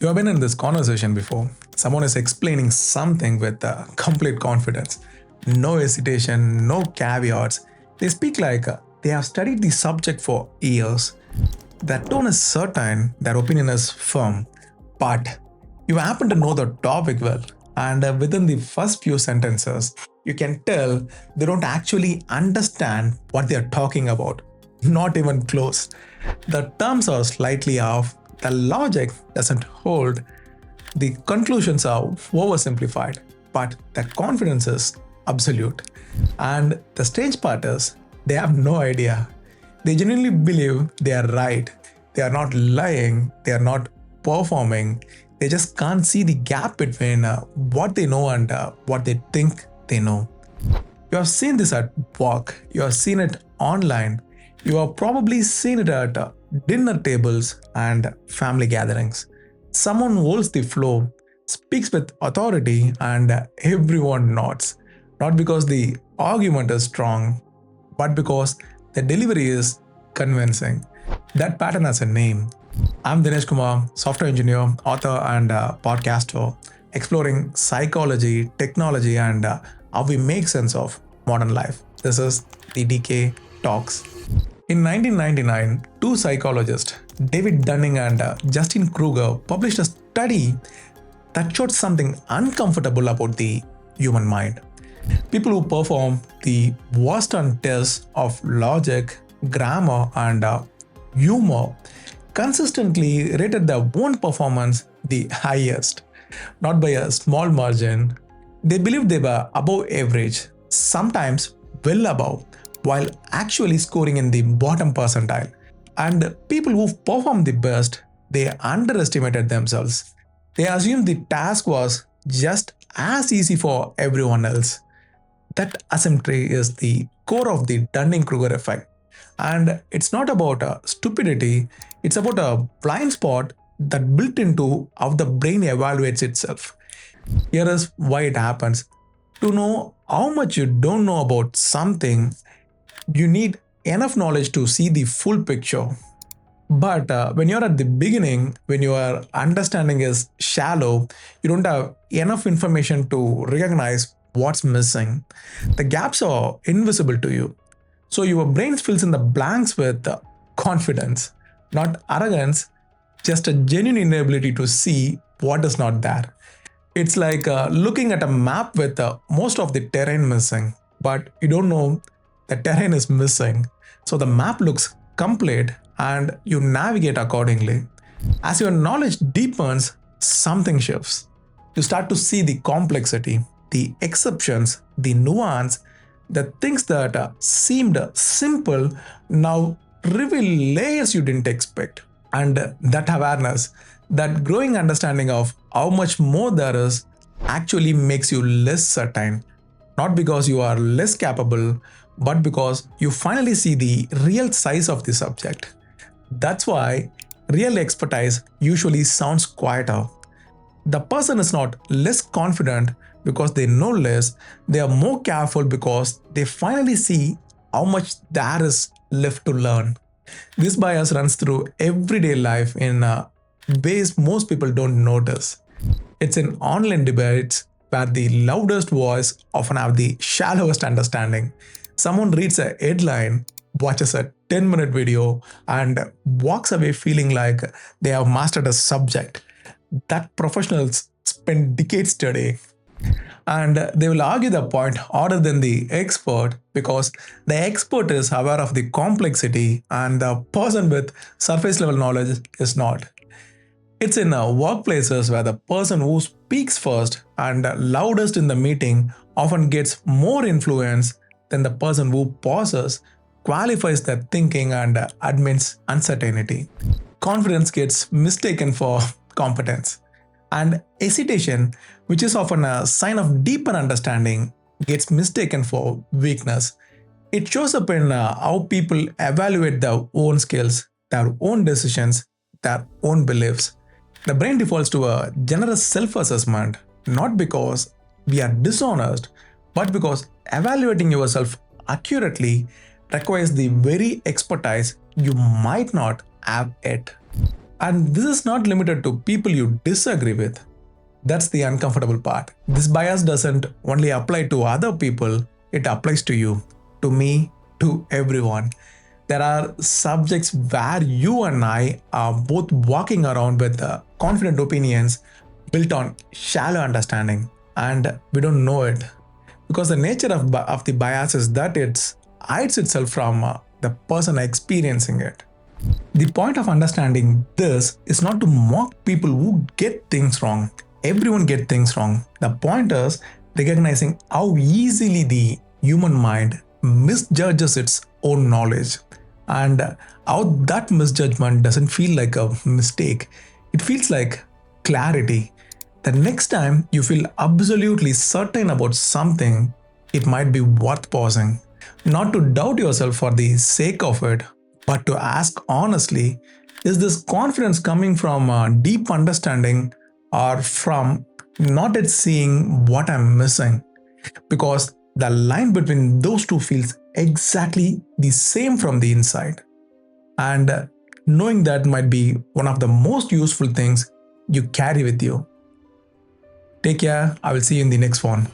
You have been in this conversation before. Someone is explaining something with complete confidence, no hesitation, no caveats. They speak like they have studied the subject for years. Their tone is certain, their opinion is firm, but you happen to know the topic well, and within the first few sentences, you can tell they don't actually understand what they are talking about. Not even close. The terms are slightly off, the logic doesn't hold, the conclusions are oversimplified, but the confidence is absolute. And the strange part is, they have no idea. They genuinely believe they are right. They are not lying, they are not performing. They just can't see the gap between what they know and what they think they know. You have seen this at work, you have seen it online, you have probably seen it at dinner tables and family gatherings. Someone holds the floor, speaks with authority, and everyone nods. Not because the argument is strong, but because the delivery is convincing. That pattern has a name. I'm Dinesh Kumar, software engineer, author, and podcaster, exploring psychology, technology, and how we make sense of modern life. This is the DK Talks. In 1999, two psychologists, David Dunning and Justin Kruger, published a study that showed something uncomfortable about the human mind. People who perform the worst on tests of logic, grammar, and humor consistently rated their own performance the highest, not by a small margin. They believed they were above average, sometimes well above, while actually scoring in the bottom percentile. And people who performed the best, they underestimated themselves. They assumed the task was just as easy for everyone else. That asymmetry is the core of the Dunning-Kruger effect. And it's not about stupidity, it's about a blind spot that built into how the brain evaluates itself. Here is why it happens. To know how much you don't know about something, you need enough knowledge to see the full picture. But when you're at the beginning, when your understanding is shallow, you don't have enough information to recognize what's missing. The gaps are invisible to you. So your brain fills in the blanks with confidence, not arrogance, just a genuine inability to see what is not there. It's like looking at a map with most of the terrain missing, but you don't know the terrain is missing. So the map looks complete and you navigate accordingly. As your knowledge deepens, something shifts. You start to see the complexity, the exceptions, the nuance, the things that seemed simple now reveal layers you didn't expect. And that awareness, that growing understanding of how much more there is, actually makes you less certain. Not because you are less capable, but because you finally see the real size of the subject. That's why real expertise usually sounds quieter. The person is not less confident because they know less, they are more careful because they finally see how much there is left to learn. This bias runs through everyday life in ways most people don't notice. It's in online debates where the loudest voice often have the shallowest understanding. Someone reads a headline, watches a 10-minute video, and walks away feeling like they have mastered a subject that professionals spend decades studying. And they will argue the point harder than the expert because the expert is aware of the complexity and the person with surface level knowledge is not. It's in workplaces where the person who speaks first and loudest in the meeting often gets more influence than the person who pauses, qualifies their thinking, and admits uncertainty. Confidence gets mistaken for competence. And hesitation, which is often a sign of deeper understanding, gets mistaken for weakness. It shows up in how people evaluate their own skills, their own decisions, their own beliefs. The brain defaults to a generous self-assessment, not because we are dishonest, but because evaluating yourself accurately requires the very expertise you might not have yet. And this is not limited to people you disagree with. That's the uncomfortable part. This bias doesn't only apply to other people, it applies to you, to me, to everyone. There are subjects where you and I are both walking around with confident opinions built on shallow understanding, and we don't know it because the nature of the bias is that it hides itself from the person experiencing it. The point of understanding this is not to mock people who get things wrong. Everyone gets things wrong. The point is recognizing how easily the human mind misjudges its own knowledge, and how that misjudgment doesn't feel like a mistake. It feels like clarity. The next time you feel absolutely certain about something, it might be worth pausing. Not to doubt yourself for the sake of it, but to ask honestly, is this confidence coming from a deep understanding or from not yet seeing what I'm missing? Because the line between those two feels exactly the same from the inside. And knowing that might be one of the most useful things you carry with you. Take care. I will see you in the next one.